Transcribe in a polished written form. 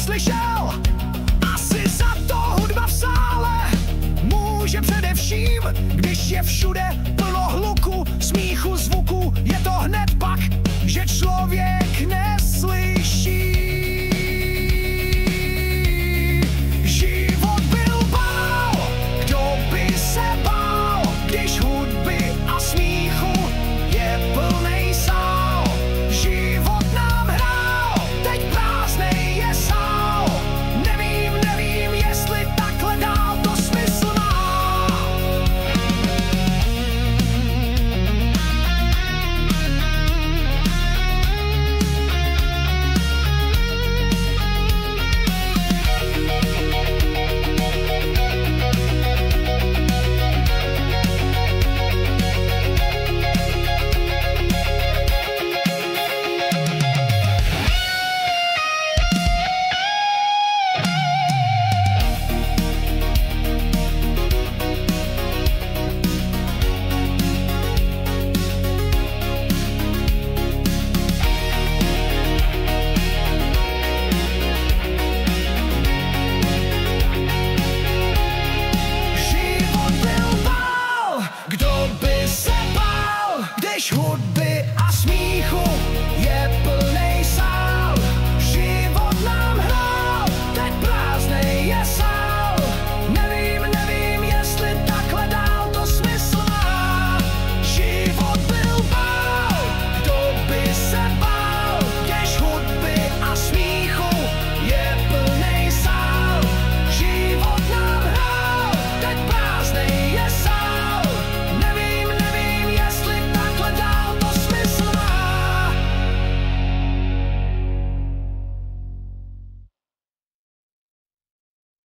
neslyšel. Asi za to hudba v sále může především, když je všude plno hluku, smíchu, zvuku. Je to hned pak, že člověk neslyší. Život byl bál, kdo by se bál, když hudby a smíchu je plnej sál. Život nám hrál, teď prázdnej je sál. Nevím, jestli takhle dál to smysl má. Kdo by se bál, když hudby a smíchu